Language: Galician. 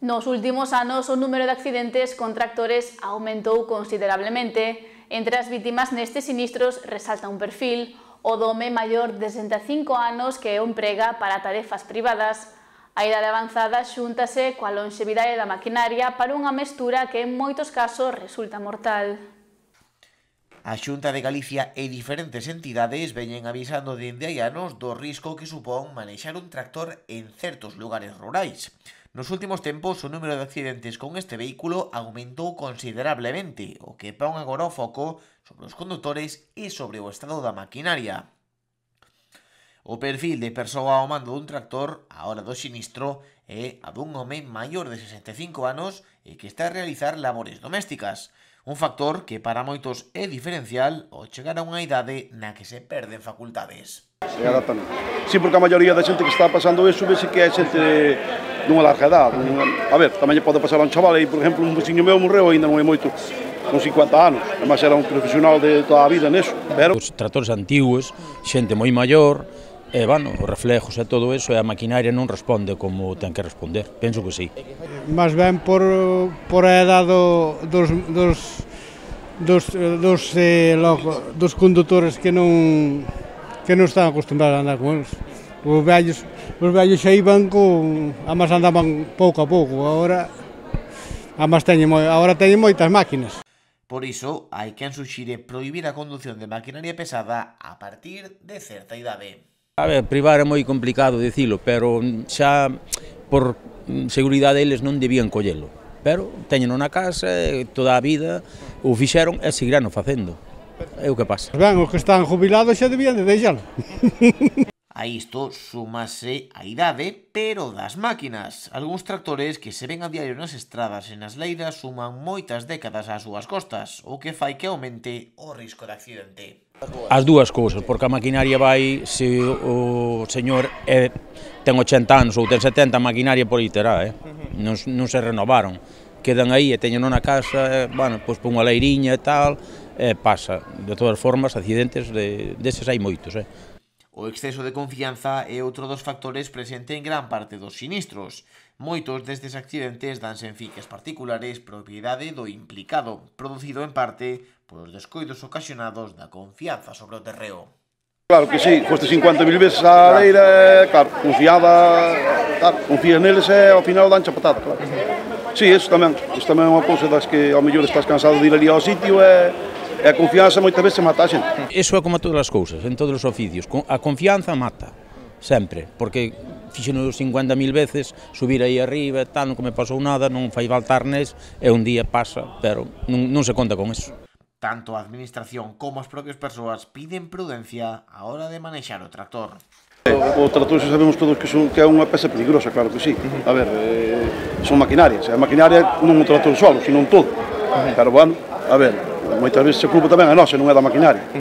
Nos últimos anos, o número de accidentes con tractores aumentou considerablemente. Entre as vítimas nestes sinistros resalta un perfil, o do home maior de 65 anos que o emprega para tarefas privadas. A idade avanzada xúntase coa longevidade da maquinaria para unha mestura que en moitos casos resulta mortal. A Xunta de Galicia e diferentes entidades veñen avisando dende hai anos do risco que supón manexar un tractor en certos lugares rurais. Nos últimos tempos, o número de accidentes con este vehículo aumentou considerablemente, o que pon agora o foco sobre os condutores e sobre o estado da maquinaria. O perfil de persoa ao mando dun tractor, a hora do sinistro, é a dun home maior de 65 anos e que está a realizar labores domésticas. Un factor que para moitos é diferencial ao chegar a unha idade na que se perden facultades. Sí, porque a maioría da xente que está pasando iso vese que é xente dunha larga edade. A ver, tamén pode pasar a un chaval aí, por exemplo, un veciño meu morreu ainda non é moito, con 50 anos, además era un profesional de toda a vida neso. Os tractores antigos, xente moi maior, e, bueno, os reflejos e todo eso, e a maquinaria non responde como ten que responder, penso que sí. Más ben por a edad dos condutores que non están acostumbrados a andar con eles. Os vellos xa iban además andaban pouco a pouco, agora teñen moitas máquinas. Por iso, hai quen suxire prohibir a condución de maquinaria pesada a partir de certa idade. A ver, privar é moi complicado dicilo, pero xa por seguridade eles non debían collelo. Pero teñeno na casa, toda a vida o fixeron e seguirán facendo. É o que pasa. Ben, os que están jubilados xa debían de deixalo. A isto súmase a idade, pero das máquinas. Algúns tractores que se ven a diario nas estradas e nas leiras suman moitas décadas ás súas costas, o que fai que aumente o risco de accidente. As dúas cousas, porque a maquinaria vai, se o señor ten 80 anos ou ten 70, a maquinaria por aí terá, non se renovaron. Quedan aí e teñen na casa, bueno, pois por unha leiriña e tal, pasa. De todas formas, accidentes deses hai moitos, O exceso de confianza é outro dos factores presente en gran parte dos sinistros. Moitos destes accidentes danse en fiques particulares propiedade do implicado, producido en parte polos descoidos ocasionados da confianza sobre o terreo. Claro que sí, foste 50.000 veces á leira, claro, confías neles e ao final dan chapatada, claro. Sí, iso tamén é unha cousa das que ao mellor estás cansado de ir ali ao sitio e a confianza moitas veces mata a xente. Iso é como todas as cousas, en todos os oficios. A confianza mata, sempre, porque fixeno 50.000 veces, subir aí arriba, tal, non me pasou nada, non fai faltar nes, e un día pasa, pero non se conta con eso. Tanto a administración como as propias persoas piden prudencia a hora de manexar o tractor. O tractor sabemos todos que é unha peça peligrosa, claro que sí. A ver, son maquinarias, a maquinaria non o tractor solo, sino un todo. Pero, bueno, a ver, moitas veces a culpa tamén é nosa, non é da maquinaria.